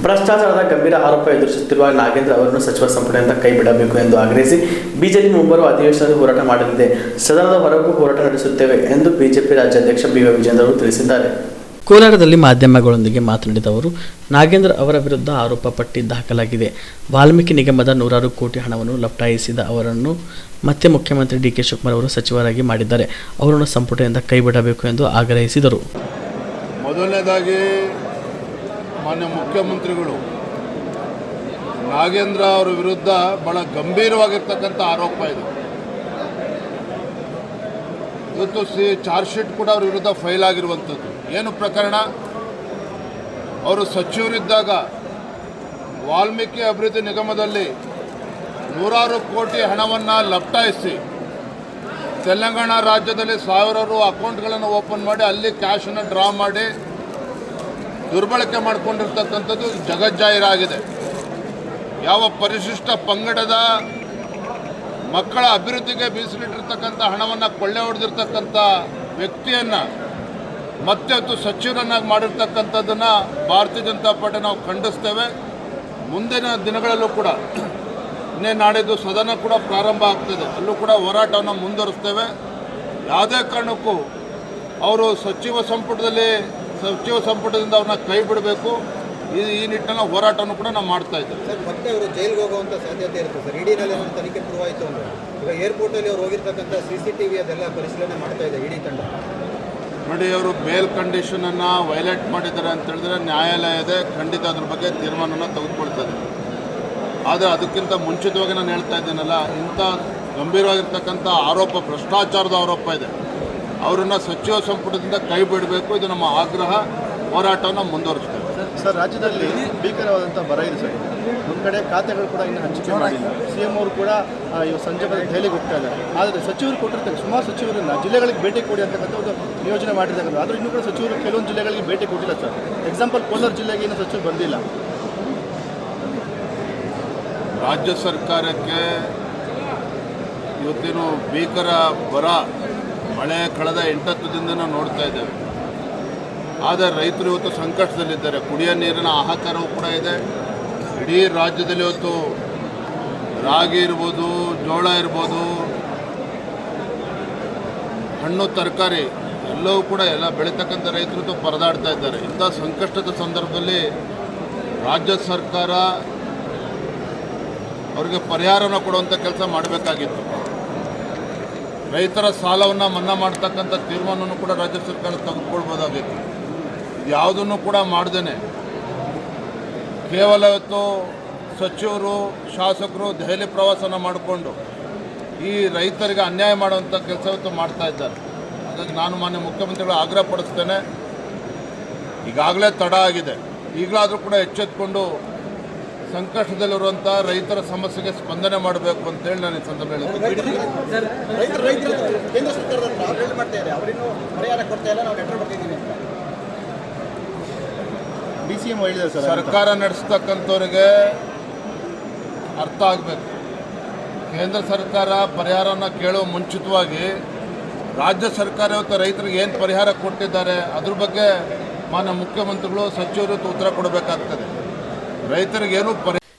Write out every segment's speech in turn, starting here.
ಭ್ರಷ್ಟಾಚಾರದ ಗಂಭೀರ ಆರೋಪ ಎದುರಿಸುತ್ತಿರುವ ನಾಗೇಂದ್ರ ಅವರನ್ನು ಸಚಿವ ಸಂಪುಟದಿಂದ ಕೈಬಿಡಬೇಕು ಎಂದು ಆಗ್ರಹಿಸಿ ಬಿಜೆಪಿ ಮುಂಬರುವ ಅಧಿವೇಶನದಲ್ಲಿ ಹೋರಾಟ ಮಾಡಲಿದೆ. ಸದನದ ಹೊರಗೂ ಹೋರಾಟ ನಡೆಸುತ್ತೇವೆ ಎಂದು ಬಿಜೆಪಿ ರಾಜ್ಯಾಧ್ಯಕ್ಷ ಬಿ. ವೈ. ವಿಜೇಂದ್ರ ಅವರು ತಿಳಿಸಿದ್ದಾರೆ. ಕೋಲಾರದಲ್ಲಿ ಮಾಧ್ಯಮಗಳೊಂದಿಗೆ ಮಾತನಾಡಿದ ಅವರು, ನಾಗೇಂದ್ರ ಅವರ ವಿರುದ್ಧ ಆರೋಪ ಪಟ್ಟಿ ದಾಖಲಾಗಿದೆ. ವಾಲ್ಮೀಕಿ ನಿಗಮದ ನೂರಾರು ಕೋಟಿ ಹಣವನ್ನು ಲಪಟಾಯಿಸಿದ ಅವರನ್ನು ಮತ್ತೆ ಮುಖ್ಯಮಂತ್ರಿ ಡಿ. ಕೆ. ಶಿವಕುಮಾರ್ ಅವರು ಸಚಿವರಾಗಿ ಮಾಡಿದ್ದಾರೆ. ಅವರನ್ನು ಸಂಪುಟದಿಂದ ಕೈಬಿಡಬೇಕು ಎಂದು ಆಗ್ರಹಿಸಿದರು. ಮೊದಲನೇದಾಗಿ ಮಾನ್ಯ ಮುಖ್ಯಮಂತ್ರಿಗಳು ನಾಗೇಂದ್ರ ಅವರ ವಿರುದ್ಧ ಬಹಳ ಗಂಭೀರವಾಗಿರ್ತಕ್ಕಂಥ ಆರೋಪ ಇದೆ. ಇವತ್ತು ಚಾರ್ಜ್ ಶೀಟ್ ಕೂಡ ಅವ್ರ ವಿರುದ್ಧ ಫೈಲ್ ಆಗಿರುವಂಥದ್ದು. ಏನು ಪ್ರಕರಣ? ಅವರು ಸಚಿವರಿದ್ದಾಗ ವಾಲ್ಮೀಕಿ ಅಭಿವೃದ್ಧಿ ನಿಗಮದಲ್ಲಿ ನೂರಾರು ಕೋಟಿ ಹಣವನ್ನು ಲಪಟಾಯಿಸಿ ತೆಲಂಗಾಣ ರಾಜ್ಯದಲ್ಲಿ ಸಾವಿರಾರು ಅಕೌಂಟ್ಗಳನ್ನು ಓಪನ್ ಮಾಡಿ ಅಲ್ಲಿ ಕ್ಯಾಶನ್ನು ಡ್ರಾ ಮಾಡಿ ದುರ್ಬಳಕೆ ಮಾಡಿಕೊಂಡಿರ್ತಕ್ಕಂಥದ್ದು ಜಗಜ್ಜಾಹೀರಾಗಿದೆ. ಯಾವ ಪರಿಶಿಷ್ಟ ಪಂಗಡದ ಮಕ್ಕಳ ಅಭಿವೃದ್ಧಿಗೆ ಮೀಸಲಿಟ್ಟಿರ್ತಕ್ಕಂಥ ಹಣವನ್ನು ಕೊಳ್ಳೆ ಹೊಡೆದಿರ್ತಕ್ಕಂಥ ವ್ಯಕ್ತಿಯನ್ನು ಮತ್ತೆ ಸಚಿವರನ್ನಾಗಿ ಮಾಡಿರ್ತಕ್ಕಂಥದ್ದನ್ನು ಭಾರತೀಯ ಜನತಾ ಪಾರ್ಟಿ ನಾವು ಖಂಡಿಸ್ತೇವೆ. ಮುಂದಿನ ದಿನಗಳಲ್ಲೂ ಕೂಡ ಇನ್ನೇ ನಾಡಿದ್ದು ಸದನ ಕೂಡ ಪ್ರಾರಂಭ ಆಗ್ತದೆ, ಅಲ್ಲೂ ಕೂಡ ಹೋರಾಟವನ್ನು ಮುಂದುವರಿಸ್ತೇವೆ. ಯಾವುದೇ ಕಾರಣಕ್ಕೂ ಅವರು ಸಚಿವ ಸಂಪುಟದಿಂದ ಅವ್ರನ್ನ ಕೈ ಬಿಡಬೇಕು. ಈ ನಿಟ್ಟಿನಲ್ಲಿ ಹೋರಾಟವನ್ನು ಕೂಡ ನಾವು ಮಾಡ್ತಾ ಇದ್ದೇವೆ. ಸರ್, ಮತ್ತೆ ಅವರು ಜೈಲಿಗೆ ಹೋಗುವಂಥ ಸಾಧ್ಯತೆ ಇರುತ್ತೆ ಸರ್. ಇಡಿನಲ್ಲಿ ತನಿಖೆ ಶುರುವಾಯಿತು ಅಂದರೆ ಈಗ ಏರ್ಪೋರ್ಟಲ್ಲಿ ಅವರು ಹೋಗಿರ್ತಕ್ಕಂಥ CCTV ಅದೆಲ್ಲ ಪರಿಶೀಲನೆ ಮಾಡ್ತಾ ಇದೆ ಇಡಿ ತಂಡ. ನೋಡಿ, ಅವರು ಬೇಲ್ ಕಂಡೀಷನನ್ನು ವೈಲೇಟ್ ಮಾಡಿದ್ದಾರೆ ಅಂತ ಹೇಳಿದ್ರೆ ನ್ಯಾಯಾಲಯದ ಖಂಡಿತ ಅದ್ರ ಬಗ್ಗೆ ತೀರ್ಮಾನವನ್ನು ತೆಗೆದುಕೊಳ್ತದೆ. ಆದರೆ ಅದಕ್ಕಿಂತ ಮುಂಚಿತವಾಗಿ ನಾನು ಹೇಳ್ತಾ ಇದ್ದೀನಲ್ಲ, ಇಂಥ ಗಂಭೀರವಾಗಿರ್ತಕ್ಕಂಥ ಆರೋಪ, ಭ್ರಷ್ಟಾಚಾರದ ಆರೋಪ ಇದೆ. ಅವರನ್ನು ಸಚಿವ ಸಂಪುಟದಿಂದ ಕೈ ಬಿಡಬೇಕು. ಇದು ನಮ್ಮ ಆಗ್ರಹ. ಹೋರಾಟವನ್ನು ಮುಂದುವರಿಸ್ತೇವೆ. ಸರ್, ರಾಜ್ಯದಲ್ಲಿ ಭೀಕರವಾದಂಥ ಬರ ಇದೆ ಸರ್. ಒಂದು ಕಡೆ ಖಾತೆಗಳು ಕೂಡ ಇನ್ನೂ ಹಂಚಿಕೆ ಮಾಡಿಲ್ಲ. CM ಅವರು ಕೂಡ ಸಂಜೆ ಬಂದು ದೆಹಲಿಗೆ ಹೋಗ್ತಾ ಇದ್ದಾರೆ. ಆದರೆ ಸಚಿವರು ಕೊಟ್ಟಿರ್ತಾರೆ, ಸುಮಾರು ಸಚಿವರನ್ನು ಜಿಲ್ಲೆಗಳಿಗೆ ಭೇಟಿ ಕೊಡಿ ಅಂತಕ್ಕಂಥ ಒಂದು ಯೋಜನೆ ಮಾಡಿರ್ತಕ್ಕಂಥ. ಆದರೂ ಇನ್ನೂ ಕೂಡ ಸಚಿವರು ಕೆಲವೊಂದು ಜಿಲ್ಲೆಗಳಿಗೆ ಭೇಟಿ ಕೊಟ್ಟಿಲ್ಲ ಸರ್. ಎಕ್ಸಾಂಪಲ್ ಕೋಲಾರ ಜಿಲ್ಲೆಗೆ ಇನ್ನೂ ಸಚಿವರು ಬಂದಿಲ್ಲ. ರಾಜ್ಯ ಸರ್ಕಾರಕ್ಕೆ ಇವತ್ತೇನು ಭೀಕರ ಬರ, ಮಳೆ ಕಳೆದ 8-10 ದಿನದಿಂದ ನಾವು ನೋಡ್ತಾ ಇದ್ದೇವೆ. ಆದರೆ ರೈತರು ಇವತ್ತು ಸಂಕಷ್ಟದಲ್ಲಿದ್ದಾರೆ. ಕುಡಿಯೋ ನೀರಿನ ಹಾಹಾಕಾರವೂ ಕೂಡ ಇದೆ. ಇಡೀ ರಾಜ್ಯದಲ್ಲಿ ಇವತ್ತು ರಾಗಿ ಇರ್ಬೋದು, ಜೋಳ ಇರ್ಬೋದು, ಹಣ್ಣು ತರಕಾರಿ ಎಲ್ಲವೂ ಕೂಡ ಎಲ್ಲ ಬೆಳೀತಕ್ಕಂಥ ರೈತರು ಪರದಾಡ್ತಾ ಇದ್ದಾರೆ. ಇಂಥ ಸಂಕಷ್ಟದ ಸಂದರ್ಭದಲ್ಲಿ ರಾಜ್ಯ ಸರ್ಕಾರ ಅವರಿಗೆ ಪರಿಹಾರನ ಕೊಡುವಂಥ ಕೆಲಸ ಮಾಡಬೇಕಾಗಿತ್ತು. ರೈತರ ಸಾಲವನ್ನು ಮನ್ನಾ ಮಾಡ್ತಕ್ಕಂಥ ತೀರ್ಮಾನವನ್ನು ಕೂಡ ರಾಜ್ಯ ಸರ್ಕಾರ ತೆಗೆದುಕೊಳ್ಬೋದಾಗಿತ್ತು. ಯಾವುದನ್ನು ಕೂಡ ಮಾಡ್ದೇನೆ ಕೇವಲ ಇವತ್ತು ಸಚಿವರು, ಶಾಸಕರು ದೆಹಲಿ ಪ್ರವಾಸನ ಮಾಡಿಕೊಂಡು ಈ ರೈತರಿಗೆ ಅನ್ಯಾಯ ಮಾಡುವಂಥ ಕೆಲಸ ಇವತ್ತು ಮಾಡ್ತಾ ಇದ್ದಾರೆ. ಹಾಗಾಗಿ ನಾನು ಮಾನ್ಯ ಮುಖ್ಯಮಂತ್ರಿಗಳು ಆಗ್ರಹ ಪಡಿಸ್ತೇನೆ, ಈಗಾಗಲೇ ತಡ ಆಗಿದೆ, ಈಗಲಾದರೂ ಕೂಡ ಎಚ್ಚೆತ್ತುಕೊಂಡು ಸಂಕಷ್ಟದಲ್ಲಿರುವಂಥ ರೈತರ ಸಮಸ್ಯೆಗೆ ಸ್ಪಂದನೆ ಮಾಡಬೇಕು ಅಂತೇಳಿ ನಾನು ಈ ಸಂದರ್ಭ ಹೇಳ್ತೀನಿ. ಸರ್ಕಾರ ನಡೆಸ್ತಕ್ಕಂಥವ್ರಿಗೆ ಅರ್ಥ ಆಗಬೇಕು. ಕೇಂದ್ರ ಸರ್ಕಾರ ಪರಿಹಾರವನ್ನು ಕೇಳುವ ಮುಂಚಿತವಾಗಿ ರಾಜ್ಯ ಸರ್ಕಾರ ಇವತ್ತು ರೈತರಿಗೆ ಏನು ಪರಿಹಾರ ಕೊಟ್ಟಿದ್ದಾರೆ ಅದ್ರ ಬಗ್ಗೆ ಮಾನ್ಯ ಮುಖ್ಯಮಂತ್ರಿಗಳು, ಸಚಿವರು ಉತ್ತರ ಕೊಡಬೇಕಾಗ್ತದೆ. ರೈತರಿಗೇನು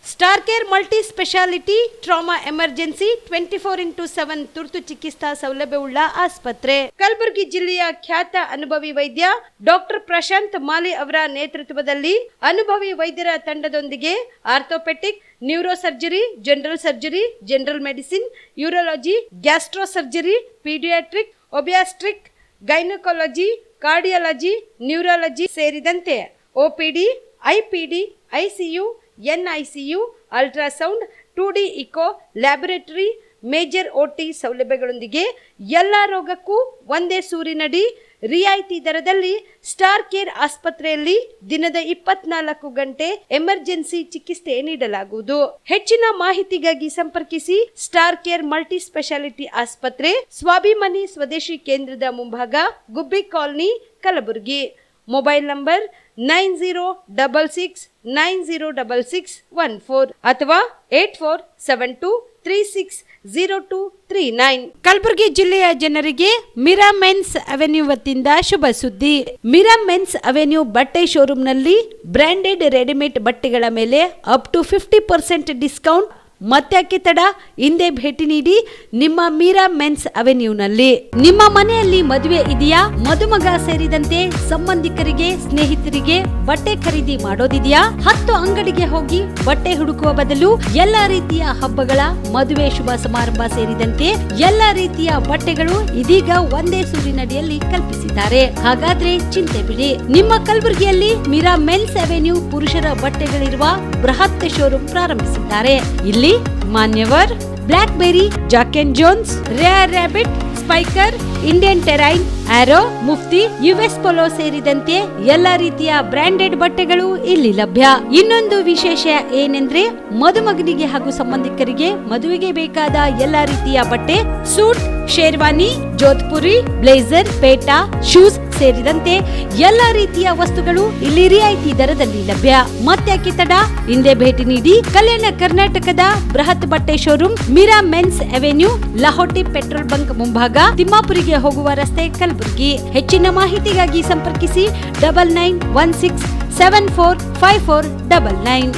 star care multi speciality trauma emergency 24x7 ತುರ್ತು ಚಿಕಿತ್ಸಾ ಸೌಲಭ್ಯವುಳ್ಳ ಆಸ್ಪತ್ರೆ. ಕಲಬುರಗಿ ಜಿಲ್ಲೆಯ ಖ್ಯಾತ ಅನುಭವಿ ವೈದ್ಯ ಡಾಕ್ಟರ್ ಪ್ರಶಾಂತ್ ಮಾಲಿ ಅವರ ನೇತೃತ್ವದಲ್ಲಿ ಅನುಭವಿ ವೈದ್ಯರ ತಂಡದೊಂದಿಗೆ orthopaedic, neuro surgery, general surgery, general medicine, urology, gastro surgery, paediatric, obstetric, gynaecology, cardiology, neurology ಸೇರಿದಂತೆ OPD, IPD, ICU, NICU, ultrasound, 2D echo, laboratory, major OT ಸೌಲಭ್ಯಗಳೊಂದಿಗೆ ಎಲ್ಲ ರೋಗಕ್ಕೂ ಒಂದೇ ಸೂರಿನಡಿ ರಿಯಾಯಿತಿ ದರದಲ್ಲಿ ಸ್ಟಾರ್ ಕೇರ್ ಆಸ್ಪತ್ರೆಯಲ್ಲಿ ದಿನದ 24 ಗಂಟೆ ಎಮರ್ಜೆನ್ಸಿ ಚಿಕಿತ್ಸೆ ನೀಡಲಾಗುವುದು. ಹೆಚ್ಚಿನ ಮಾಹಿತಿಗಾಗಿ ಸಂಪರ್ಕಿಸಿ ಸ್ಟಾರ್ ಕೇರ್ ಮಲ್ಟಿ ಸ್ಪೆಷಾಲಿಟಿ ಆಸ್ಪತ್ರೆ, ಸ್ವಾಭಿಮಾನಿ ಸ್ವದೇಶಿ ಕೇಂದ್ರದ ಮುಂಭಾಗ, ಗುಬ್ಬಿ ಕಾಲನಿ, ಕಲಬುರಗಿ. ಮೊಬೈಲ್ ನಂಬರ್ 9066906614 ಅಥವಾ 8472 963639. ಕಲಬುರಗಿ ಜಿಲ್ಲೆಯ ಜನರಿಗೆ ಮಿರಾ ಮೆನ್ಸ್ ಅವೆನ್ಯೂ ವತಿಯಿಂದ ಶುಭ ಸುದ್ದಿ. ಮಿರಾ ಮೆನ್ಸ್ ಅವೆನ್ಯೂ ಬಟ್ಟೆ ಶೋರೂಮ್ನಲ್ಲಿ ಬ್ರಾಂಡೆಡ್ ರೆಡಿಮೇಡ್ ಬಟ್ಟೆಗಳ ಮೇಲೆ ಅಪ್ ಟು 50% ಡಿಸ್ಕೌಂಟ್. ಮತ್ತ್ಯಾಕೆ ತಡ, ಹಿಂದೆ ಭೇಟಿ ನೀಡಿ ನಿಮ್ಮ ಮೀರಾ ಮೆನ್ಸ್ ಅವೆನ್ಯೂನಲ್ಲಿ. ನಿಮ್ಮ ಮನೆಯಲ್ಲಿ ಮದುವೆ ಇದೆಯಾ, ಮದುಮಗ ಸೇರಿದಂತೆ ಸಂಬಂಧಿಕರಿಗೆ ಸ್ನೇಹಿತರಿಗೆ ಬಟ್ಟೆ ಖರೀದಿ ಮಾಡೋದಿದೆಯಾ? 10 ಅಂಗಡಿಗೆ ಹೋಗಿ ಬಟ್ಟೆ ಹುಡುಕುವ ಬದಲು ಎಲ್ಲಾ ರೀತಿಯ ಹಬ್ಬಗಳ, ಮದುವೆ, ಶುಭ ಸಮಾರಂಭ ಸೇರಿದಂತೆ ಎಲ್ಲಾ ರೀತಿಯ ಬಟ್ಟೆಗಳು ಇದೀಗ ಒಂದೇ ಸೂರಿನಡಿಯಲ್ಲಿ ಕಲ್ಪಿಸಿದ್ದಾರೆ. ಹಾಗಾದ್ರೆ ಚಿಂತೆ ಬಿಡಿ, ನಿಮ್ಮ ಕಲಬುರಗಿಯಲ್ಲಿ ಮೀರಾ ಮೆನ್ಸ್ ಅವೆನ್ಯೂ ಪುರುಷರ ಬಟ್ಟೆಗಳಿರುವ ಬೃಹತ್ ಶೋರೂಮ್ ಪ್ರಾರಂಭಿಸಿದ್ದಾರೆ. ಇಲ್ಲಿ Manyavar, Blackberry, Jack and Jones, Rare Rabbit, Spykar, Indian Terrain, Arrow, Mufti, US Polo ಸೇರಿದಂತೆ ಎಲ್ಲಾ ರೀತಿಯ ಬ್ರಾಂಡೆಡ್ ಬಟ್ಟೆಗಳು ಇಲ್ಲಿ ಲಭ್ಯ. ಇನ್ನೊಂದು ವಿಶೇಷ ಏನೆಂದ್ರೆ, ಮದುಮಗನಿಗೆ ಹಾಗೂ ಸಂಬಂಧಿಕರಿಗೆ ಮದುವೆಗೆ ಬೇಕಾದ ಎಲ್ಲಾ ರೀತಿಯ ಬಟ್ಟೆ, ಸೂಟ್, ಶೇರ್ವಾನಿ, ಜೋಧ್ಪುರಿ, ಬ್ಲೇಸರ್, ಪೇಟಾ, ಶೂಸ್ ಸೇರಿದಂತೆ ಎಲ್ಲಾ ರೀತಿಯ ವಸ್ತುಗಳು ಇಲ್ಲಿ ರಿಯಾಯಿತಿ ದರದಲ್ಲಿ ಲಭ್ಯ. ಮತ್ತ್ಯಾಕೆ ತಡ, ಹಿಂದೆ ಭೇಟಿ ನೀಡಿ. ಕಲ್ಯಾಣ ಕರ್ನಾಟಕದ ಬೃಹತ್ ಬಟ್ಟೆ showroom Meera men's avenue, Lahoti petrol bunk ಮುಂಭಾಗ, ತಿಮ್ಮಾಪುರಿಗೆ ಹೋಗುವ ರಸ್ತೆ, ಕಲಬುರಗಿ. ಹೆಚ್ಚಿನ ಮಾಹಿತಿಗಾಗಿ ಸಂಪರ್ಕಿಸಿ 9916745499.